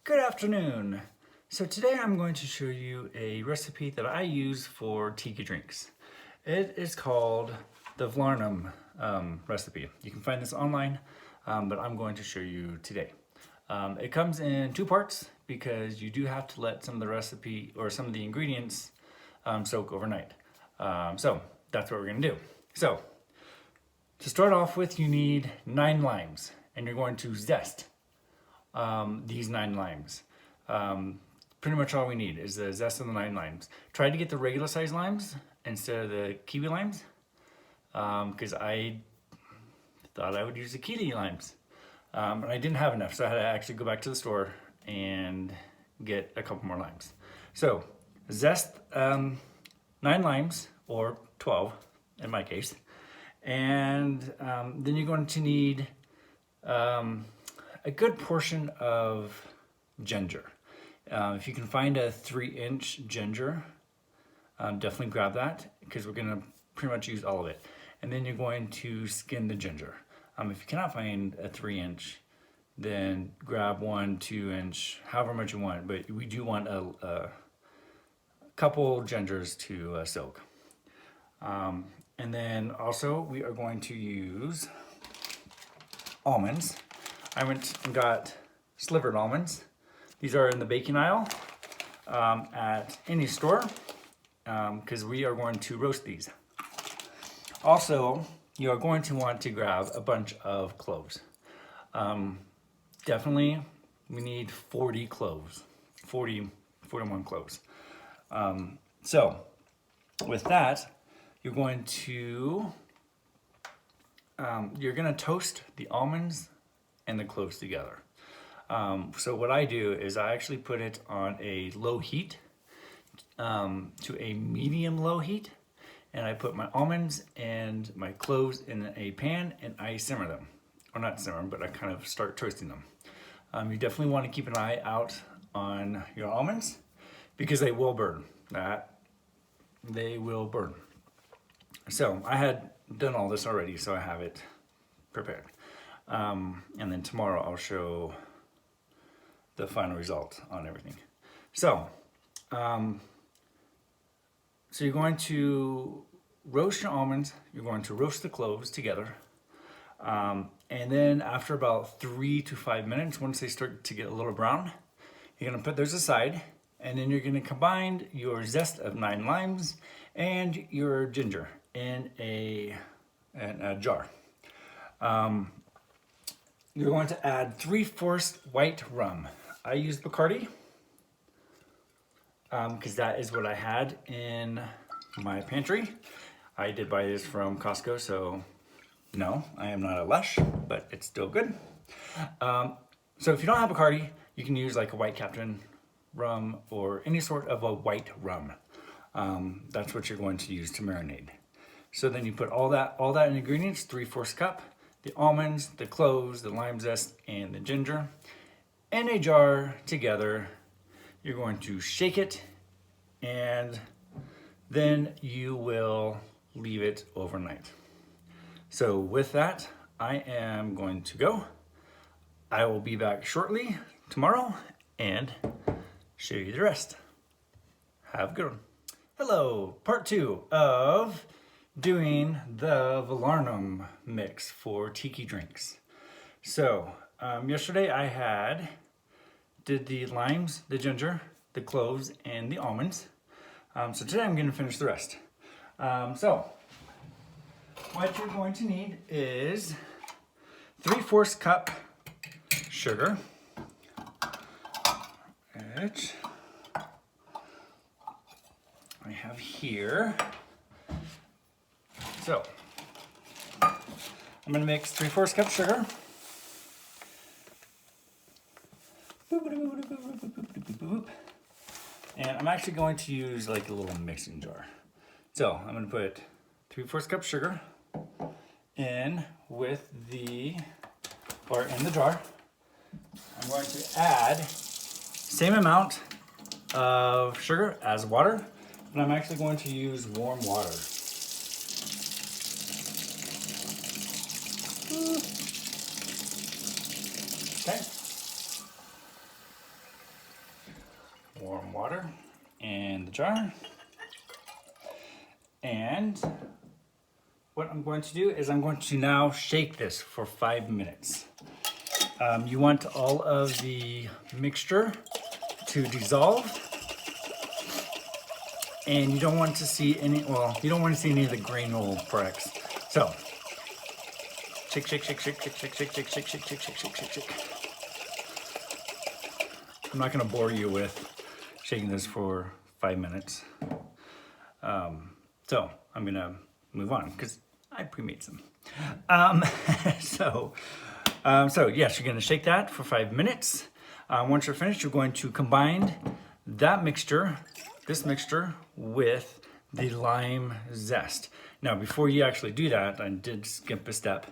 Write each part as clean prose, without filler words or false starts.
Good afternoon. So today I'm going to show you a recipe that I use for tiki drinks. It is called the Falernum recipe. You can find this online, but I'm going to show you today. It comes in two parts because you do have to let some of the recipe or some of the ingredients soak overnight. So that's what we're going to do. So to start off with, you need 9 limes, and you're going to zest these 9 limes. Pretty much all we need is the zest of the 9 limes. Try to get the regular size limes instead of the kiwi limes, because I thought I would use the kiwi limes, and I didn't have enough, so I had to actually go back to the store and get a couple more limes. So zest 9 limes, or 12 in my case, and then you're going to need a good portion of ginger. If you can find a 3-inch ginger, definitely grab that because we're gonna pretty much use all of it. And then you're going to skin the ginger. If you cannot find a 3-inch, then grab 1, 2-inch, however much you want, but we do want a couple gingers to soak. And then also we are going to use almonds. I went and got slivered almonds. These are in the baking aisle at any store because we are going to roast these. Also, you are going to want to grab a bunch of cloves. Definitely, we need 40 cloves, 41 cloves. So, with that, you're going to toast the almonds and the cloves together. So what I do is I actually put it on a low heat to a medium low heat, and I put my almonds and my cloves in a pan and I simmer them, or not simmer them, but I kind of start toasting them. You definitely want to keep an eye out on your almonds because they will burn. They will burn. So I had done all this already, so I have it prepared. And then tomorrow I'll show the final result on everything. So, you're going to roast your almonds, you're going to roast the cloves together, and then after about 3 to 5 minutes, once they start to get a little brown, you're gonna put those aside, and then you're gonna combine your zest of 9 limes and your ginger in a jar. You're going to add 3/4 white rum. I used Bacardi because that is what I had in my pantry. I did buy this from Costco, so no, I am not a lush, but it's still good. So if you don't have Bacardi, you can use like a White Captain rum or any sort of a white rum. That's what you're going to use to marinate. So then you put all that in ingredients, 3/4 cup, the almonds, the cloves, the lime zest, and the ginger in a jar together. You're going to shake it, and then you will leave it overnight. So with that, I am going to go. I will be back shortly tomorrow and show you the rest. Have a good one. Hello, part 2 of doing the Falernum mix for tiki drinks. So yesterday I did the limes, the ginger, the cloves, and the almonds. So today I'm going to finish the rest. So what you're going to need is 3/4 cup sugar, which I have here. So I'm going to mix 3/4 cup sugar. And I'm actually going to use like a little mixing jar. So I'm going to put 3/4 cup sugar in the jar. I'm going to add same amount of sugar as water, but I'm actually going to use warm water. Okay. warm water in the jar. And what I'm going to do is I'm going to now shake this for 5 minutes. You want all of the mixture to dissolve, and you don't want to see any, well, you don't want to see any of the granule products. So, shake, shake, shake, shake, shake, shake, shake, shake, shake, shake, shake, shake, shake, shake, shake. I'm not going to bore you with shaking this for 5 minutes. So I'm going to move on because I pre-made some. So yes, you're going to shake that for 5 minutes. Once you're finished, you're going to combine that mixture, this mixture, with the lime zest. Now, before you actually do that, I did skip a step,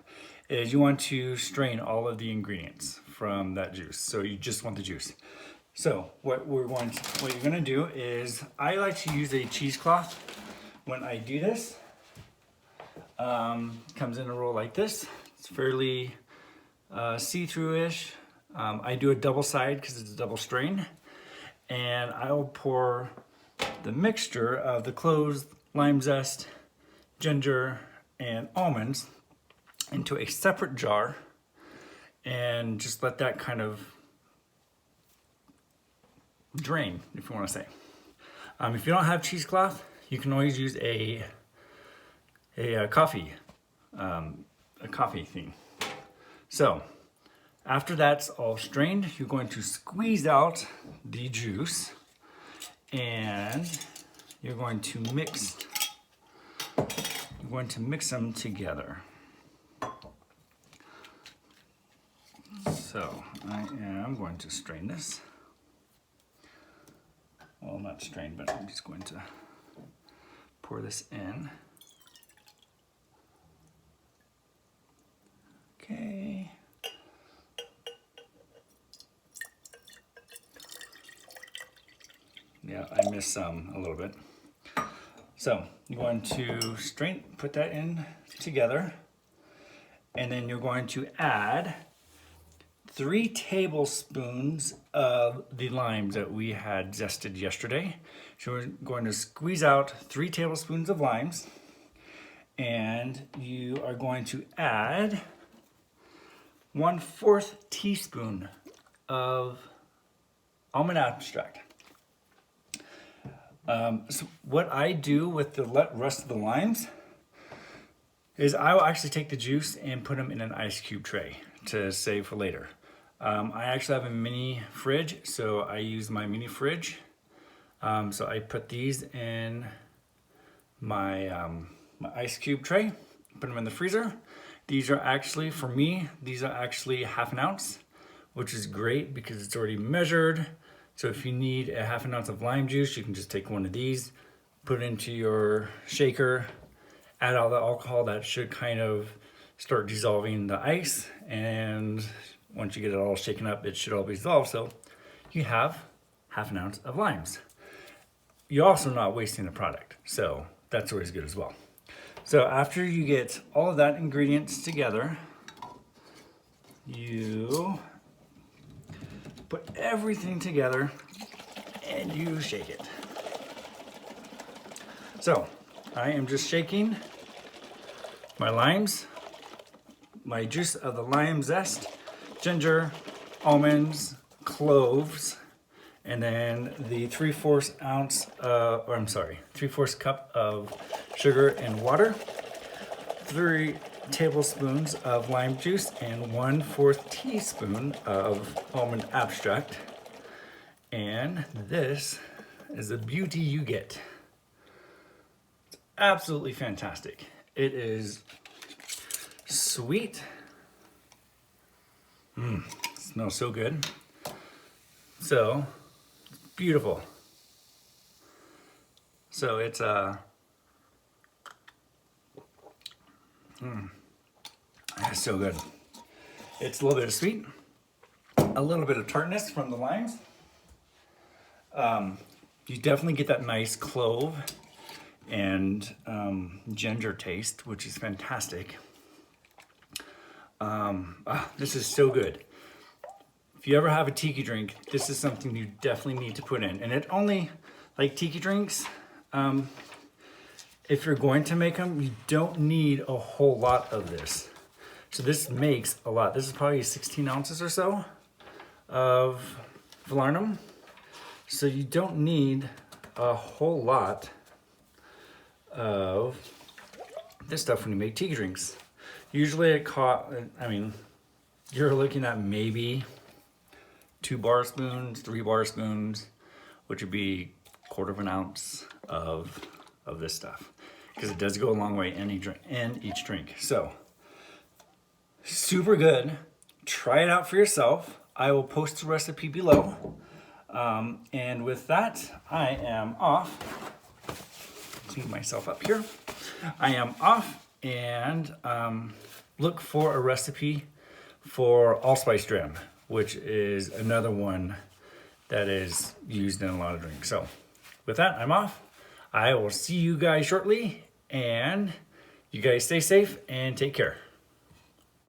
is you want to strain all of the ingredients from that juice. So you just want the juice. So what you're gonna do is, I like to use a cheesecloth when I do this. Comes in a roll like this. It's fairly see-through-ish. I do a double side because it's a double strain. And I will pour the mixture of the cloves, lime zest, ginger, and almonds into a separate jar and just let that kind of drain, if you want to say. If you don't have cheesecloth, you can always use a coffee thing. So after that's all strained, you're going to squeeze out the juice and you're going to mix them together. So I am going to strain this. Well, not strain, but I'm just going to pour this in. Okay. Yeah, I missed some a little bit. So you're going to put that in together, and then you're going to add 3 tablespoons of the limes that we had zested yesterday. So we're going to squeeze out 3 tablespoons of limes, and you are going to add 1/4 teaspoon of almond extract. So what I do with the rest of the limes is I will actually take the juice and put them in an ice cube tray to save for later. I actually have a mini fridge, so I use my mini fridge. So I put these in my, my ice cube tray, put them in the freezer. These are actually, for me, these are actually 1/2 ounce, which is great because it's already measured. So if you need a 1/2 ounce of lime juice, you can just take one of these, put it into your shaker, add all the alcohol. That should kind of start dissolving the ice, and once you get it all shaken up, it should all be dissolved. So you have 1/2 ounce of limes. You're also not wasting the product, so that's always good as well. So after you get all of that ingredients together, you put everything together and you shake it. So I am just shaking my limes, my juice of the lime zest, ginger, almonds, cloves, and then the 3/4 ounce, 3/4 cup of sugar and water, 3 tablespoons of lime juice, and 1/4 teaspoon of almond extract. And this is the beauty you get. It's absolutely fantastic. It is sweet. It smells so good. So beautiful. So it's it's so good. It's a little bit of sweet, a little bit of tartness from the limes. You definitely get that nice clove and ginger taste, which is fantastic. This is so good. if you ever have a tiki drink, this is something you definitely need to put in. And it only, like tiki drinks, if you're going to make them, you don't need a whole lot of this. So this makes a lot. This is probably 16 ounces or so of Falernum. So you don't need a whole lot of this stuff when you make tiki drinks. Usually it you're looking at maybe 2 bar spoons, 3 bar spoons, which would be 1/4 ounce of this stuff, because it does go a long way in each drink. So super good. Try it out for yourself. I will post the recipe below. And with that, I am off. Clean myself up here. I am off, and look for a recipe for allspice dram, which is another one that is used in a lot of drinks. So with that, I'm off. I will see you guys shortly, and you guys stay safe and take care.